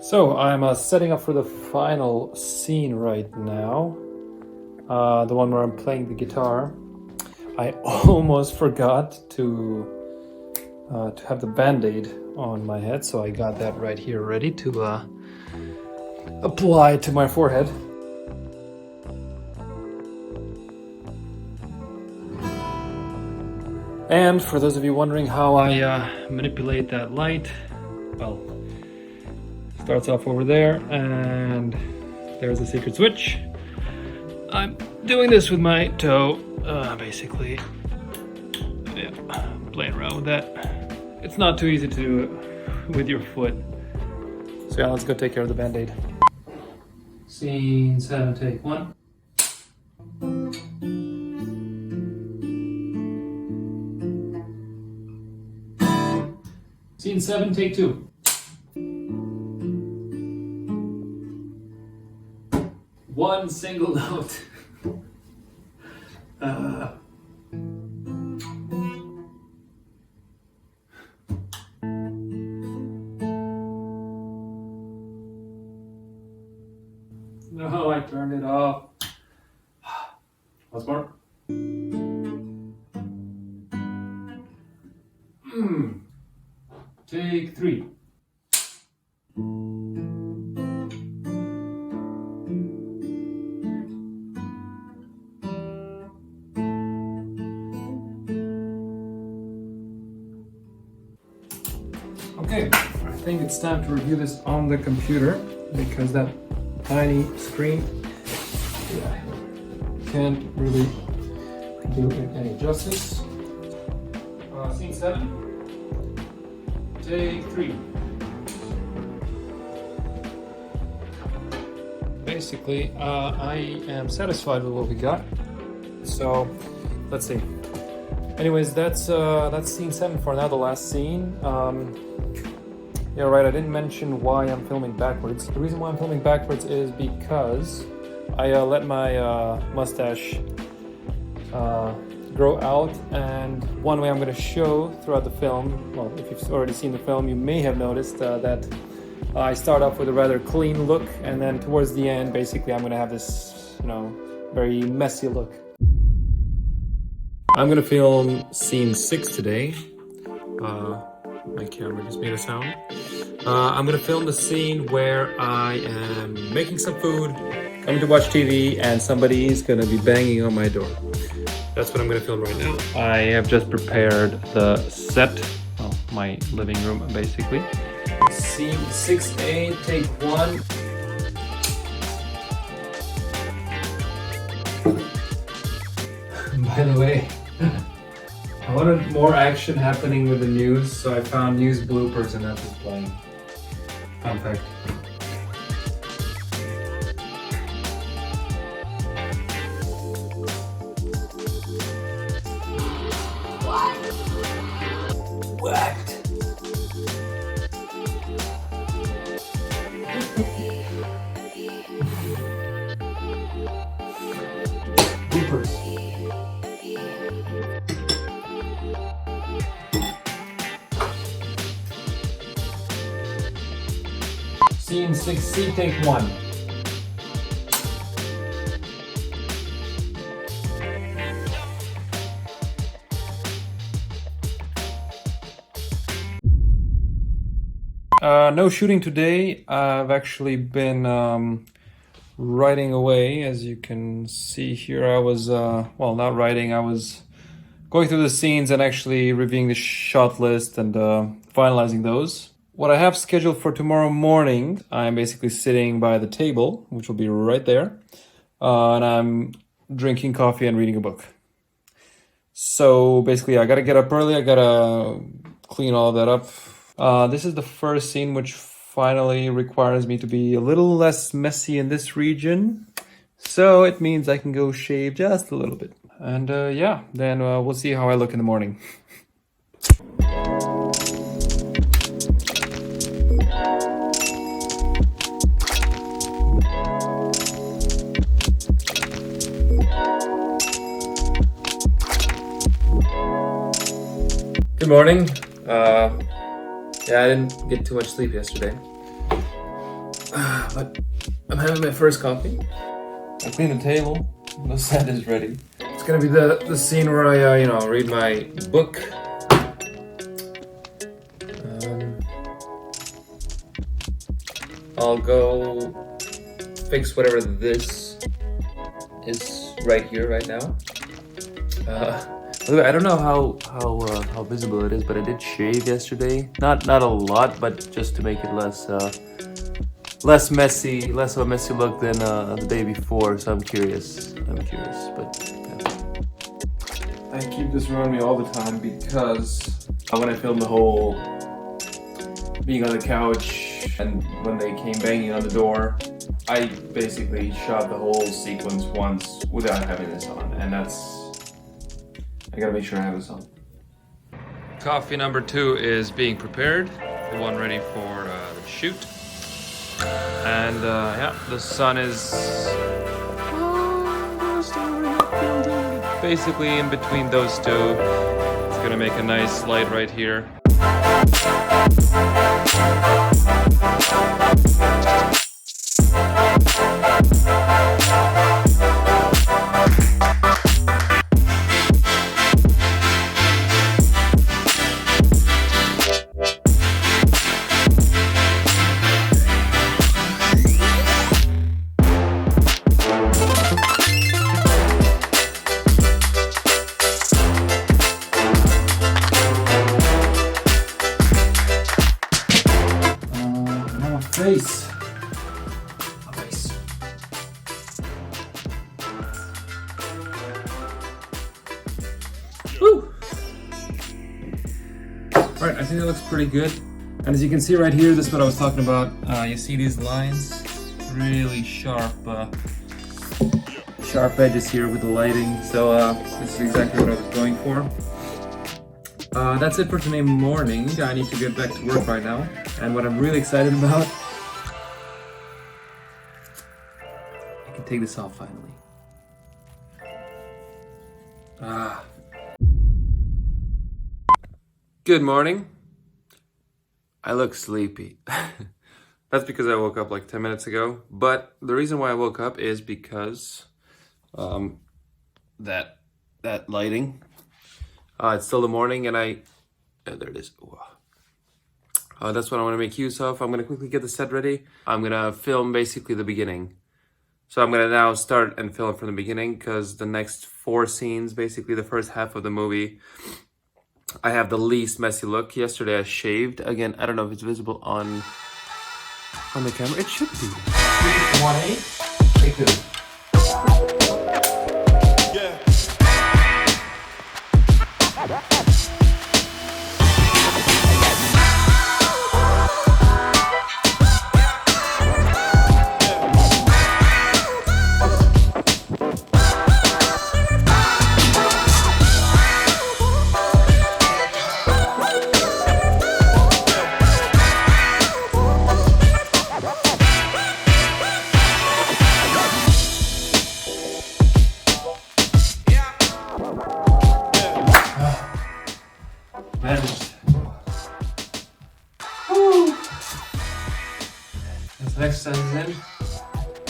So I'm setting up for the final scene right now, the one where I'm playing the guitar. I almost forgot to have the band-aid on my head, so I got that right here ready to apply to my forehead. And for those of you wondering how I manipulate that light, well, starts off over there, and there's the secret switch. I'm doing this with my toe, basically. Yeah, playing around with that. It's not too easy to do it with your foot. So yeah, let's go take care of the band-aid. Scene 7, take 1. Scene 7, take 2. One single note. No, I turned it off. Once more. Take 3. Okay, I think it's time to review this on the computer because that tiny screen, yeah, can't really do it any justice. Scene 7, take 3. Basically, I am satisfied with what we got. So, let's see. Anyways, that's scene 7 for now, the last scene. Yeah, right, I didn't mention why I'm filming backwards. The reason why I'm filming backwards is because I let my mustache grow out, and one way I'm going to show throughout the film, well, if you've already seen the film, you may have noticed that I start off with a rather clean look, and then towards the end, basically, I'm going to have this, very messy look. I'm going to film scene 6 today. My camera just made a sound. I'm gonna film the scene where I am making some food, coming to watch TV, and somebody is gonna be banging on my door. That's what I'm gonna film right now. I have just prepared the set, well, my living room basically. Scene 6A, take 1. By the way, I wanted more action happening with the news, so I found news bloopers and that's just playing. Fun fact. What? Bloopers. Scene 6C, take 1. No shooting today. I've actually been writing away, as you can see here. I was, well, not writing, I was going through the scenes and actually reviewing the shot list and finalizing those. What I have scheduled for tomorrow morning, I'm basically sitting by the table, which will be right there, and I'm drinking coffee and reading a book. So basically, I gotta get up early, I gotta clean all that up. This is the first scene which finally requires me to be a little less messy in this region. So it means I can go shave just a little bit. And yeah, then we'll see how I look in the morning. Good morning. Yeah, I didn't get too much sleep yesterday. But I'm having my first coffee. I cleaned the table. The set is ready. It's gonna be the scene where I, read my book. I'll go fix whatever this is right here, right now. I don't know how visible it is, but I did shave yesterday. Not a lot, but just to make it less messy, less of a messy look than the day before. So I'm curious, but yeah. I keep this around me all the time because when I filmed the whole being on the couch and when they came banging on the door, I basically shot the whole sequence once without having this on, and I gotta make sure I have this on. Coffee number 2 is being prepared, the one ready for the shoot. And yeah, the sun is basically in between those two. It's gonna make a nice light right here. Face. Woo! Alright, I think that looks pretty good. And as you can see right here, this is what I was talking about. You see these lines? Really sharp edges here with the lighting. So this is exactly what I was going for. That's it for today morning. I need to get back to work right now. And what I'm really excited about, I can take this off finally. Good morning. I look sleepy. That's because I woke up like 10 minutes ago. But the reason why I woke up is because that lighting. It's still the morning and there it is. That's what I want to make use of. I'm going to quickly get the set ready. I'm going to film basically the beginning. So I'm going to now start and film from the beginning because the next 4 scenes, basically the first half of the movie, I have the least messy look. Yesterday I shaved. Again, I don't know if it's visible on the camera. It should be. 1-8. Take 2.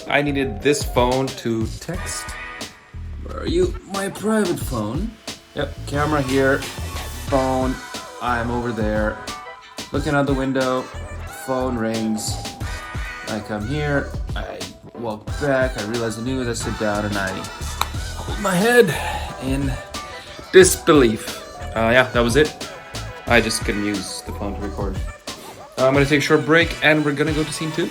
I needed this phone to text. Where are you? My private phone. Yep, camera here, phone. I'm over there. Looking out the window, phone rings. I come here, I walk back, I realize the news, I sit down and I hold my head in disbelief. Yeah, that was it. I just couldn't use the phone to record. I'm gonna take a short break and we're gonna go to scene 2.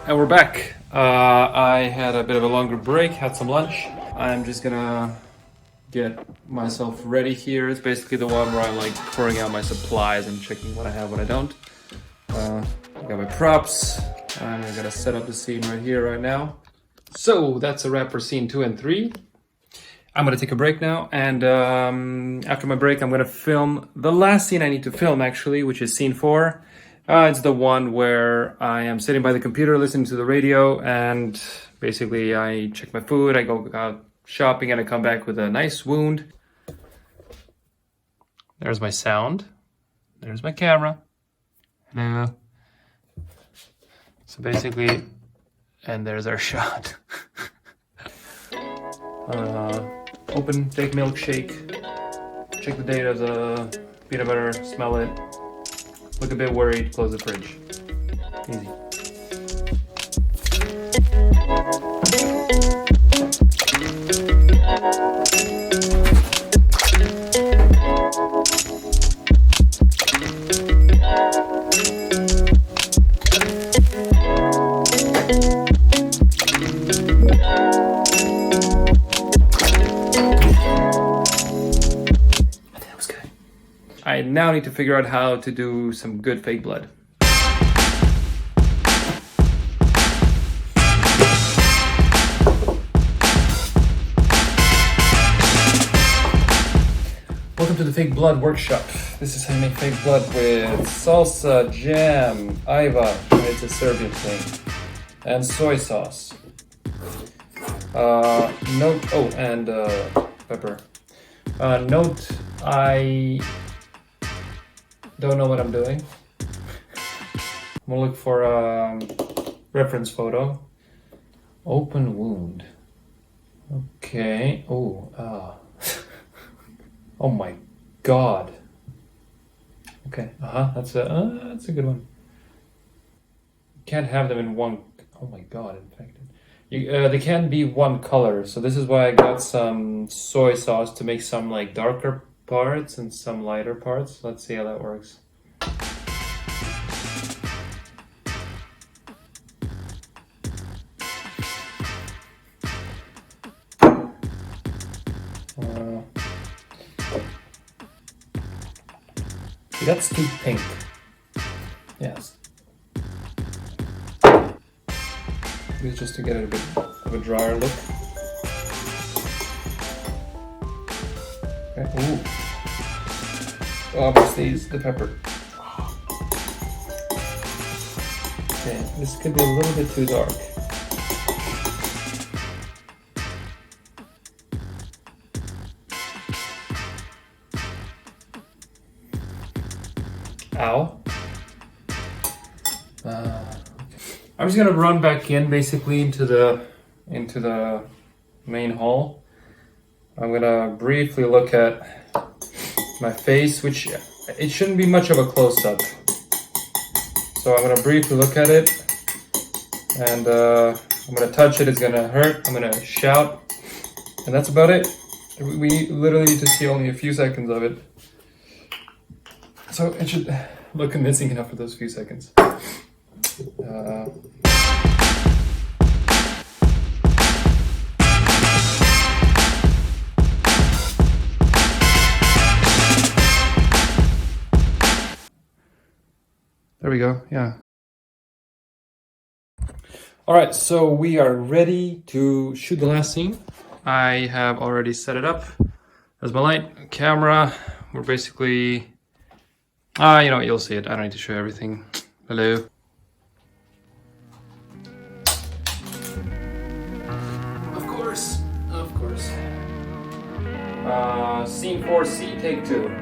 And we're back. I had a bit of a longer break, had some lunch. I'm just gonna get myself ready here. It's basically the one where I'm like pouring out my supplies and checking what I have, what I don't. I got my props. I'm gonna set up the scene right here, right now. So that's a wrap for scene 2 and 3. I'm gonna take a break now, and after my break, I'm gonna film the last scene I need to film actually, which is scene 4. It's the one where I am sitting by the computer listening to the radio and basically I check my food, I go out shopping and I come back with a nice wound. There's my sound. There's my camera. Hello. So basically, and there's our shot. Open, take milkshake. Check the date of the peanut butter, smell it. Look a bit worried, close the fridge. Easy. I now need to figure out how to do some good fake blood. Welcome to the fake blood workshop. This is how you make fake blood with salsa, jam, aiva, it's a Serbian thing, and soy sauce. And pepper. Note, I don't know what I'm doing. I'm gonna look for a reference photo. Open wound. Okay. Oh, oh my God. Okay. That's a good one. You can't have them in one. Oh my God, infected. They can't be one color. So this is why I got some soy sauce to make some like darker parts and some lighter parts. Let's see how that works. See, that's too pink. Yes. Maybe just to get it a bit of a drier look. Okay. Ooh. Obviously, it's the pepper. Okay, this could be a little bit too dark. Ow. I'm just gonna run back in basically into the main hall. I'm gonna briefly look at my face, which it shouldn't be much of a close-up. So I'm gonna briefly look at it, and I'm gonna touch it. It's gonna hurt. I'm gonna shout, and that's about it. We literally need to see only a few seconds of it. So it should look convincing enough for those few seconds. There we go, yeah. All right, so we are ready to shoot the last scene. I have already set it up. There's my light, camera. We're basically, you know what, you'll see it. I don't need to show everything. Hello. Of course. Scene 4C, take 2.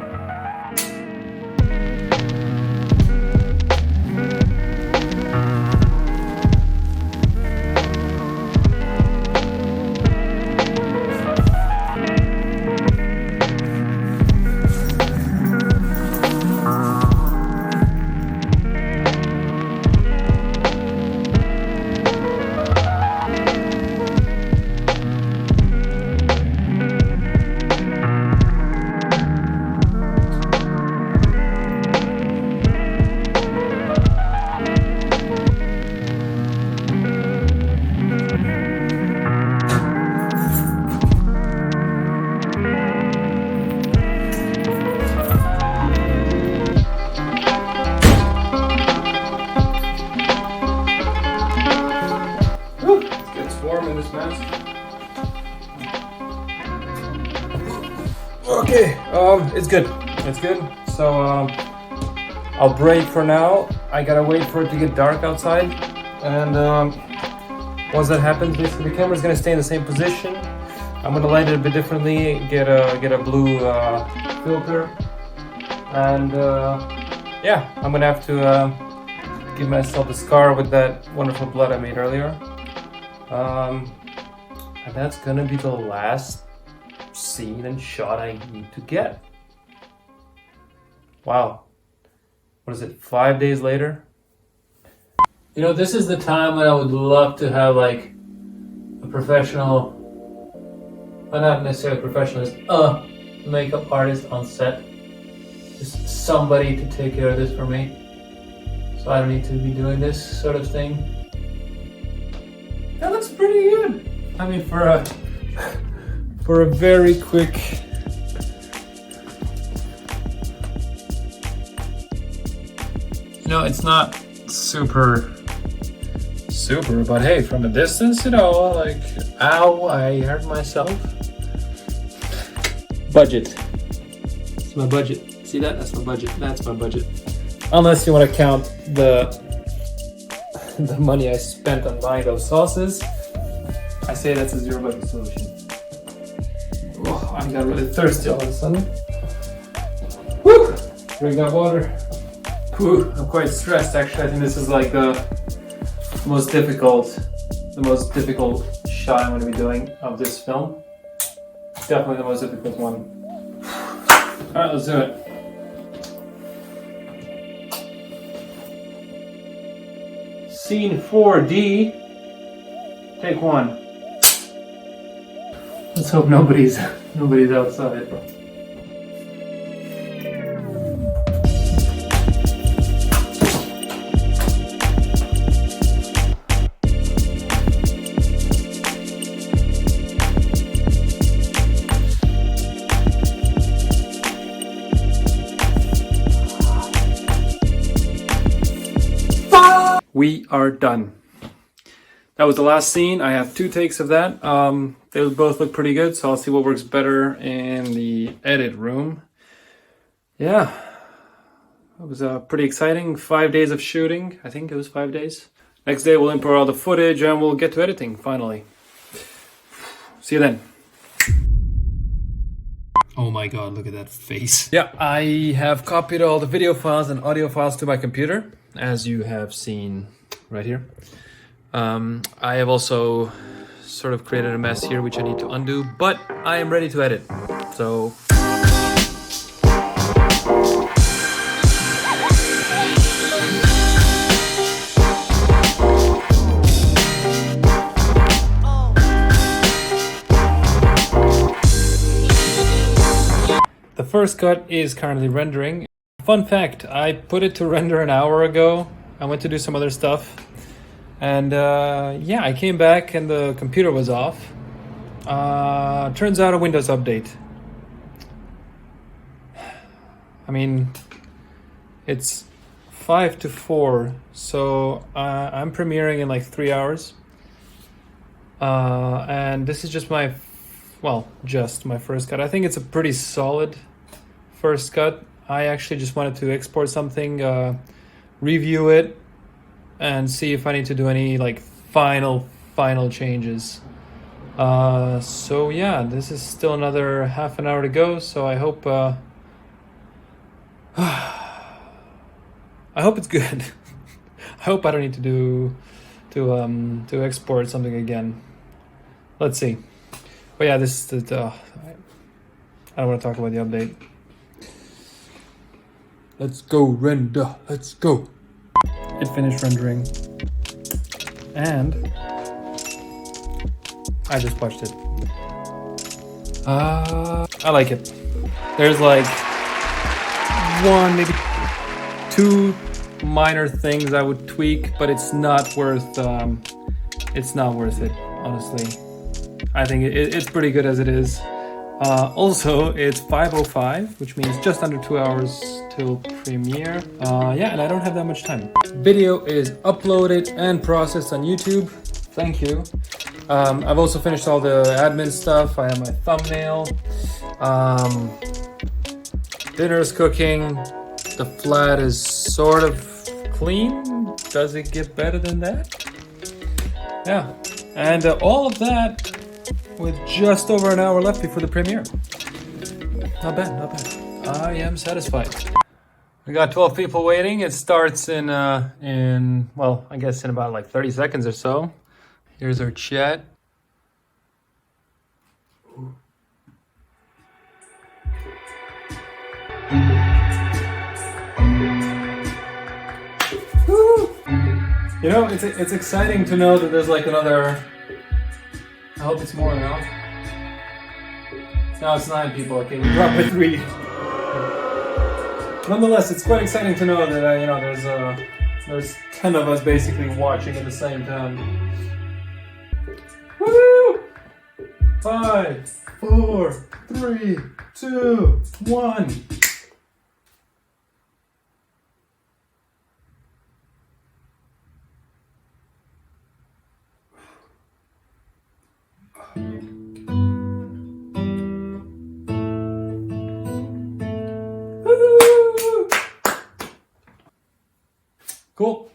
Okay, it's good. So I'll break for now. I gotta wait for it to get dark outside, and once that happens, basically the camera's gonna stay in the same position. I'm gonna light it a bit differently, get a blue filter, And yeah, I'm gonna have to give myself a scar with that wonderful blood I made earlier. And that's gonna be the last scene and shot I need to get. Wow. What is it, 5 days later? You know, this is the time when I would love to have like a professional, well, not necessarily a professional, just a makeup artist on set. Just somebody to take care of this for me. So I don't need to be doing this sort of thing. That looks pretty good. I mean, for a very quick. You know, it's not super, but hey, from a distance, you know, like, ow, I hurt myself. Budget. It's my budget. See that? That's my budget. That's my budget. Unless you want to count the money I spent on buying those sauces, I say that's a zero budget solution. Oh, I got really thirsty all of a sudden. Woo! Drink that water. Whew, I'm quite stressed actually. I think this is like the most difficult shot I'm going to be doing of this film. Definitely the most difficult one. Alright, let's do it. Scene 4D. Take 1. Let's hope nobody's outside. We are done. That was the last scene. I have 2 takes of that. They both look pretty good, so I'll see what works better in the edit room. Yeah, it was pretty exciting. 5 days of shooting. I think it was 5 days. Next day we'll import all the footage and we'll get to editing finally. See you then. Oh my god, look at that face. Yeah, I have copied all the video files and audio files to my computer, as you have seen right here. I have also sort of created a mess here which I need to undo, but I am ready to edit. So the first cut is currently rendering. Fun fact, I put it to render an hour ago. I went to do some other stuff. And yeah, I came back and the computer was off. Turns out a Windows update. I mean, it's 5 to 4, so I'm premiering in like 3 hours. And this is just my first cut. I think it's a pretty solid first cut. I actually just wanted to export something, review it, and see if I need to do any like final changes. So yeah, this is still another half an hour to go, so I hope it's good. I hope I don't need to export something again. Let's see. But yeah, this is the I don't want to talk about the update. Let's go render. Let's go. It finished rendering, and I just watched it. I like it. There's like 1, maybe 2 minor things I would tweak, but it's not worth it, honestly. I think it's pretty good as it is. Also, it's 5:05, which means just under 2 hours till premiere. Yeah, and I don't have that much time. Video is uploaded and processed on YouTube. Thank you. I've also finished all the admin stuff. I have my thumbnail. Dinner is cooking. The flat is sort of clean. Does it get better than that? Yeah, and all of that with just over an hour left before the premiere. Not bad, not bad. I am satisfied. We got 12 people waiting. It starts in well, I guess in about like 30 seconds or so. Here's our chat. You know, it's exciting to know that there's like another. I hope it's more now. No, it's 9 people. Okay, we dropped by 3. Nonetheless, it's quite exciting to know that you know there's 10 of us basically watching at the same time. Woo! 5, 4, 3, 2, 1. Cool.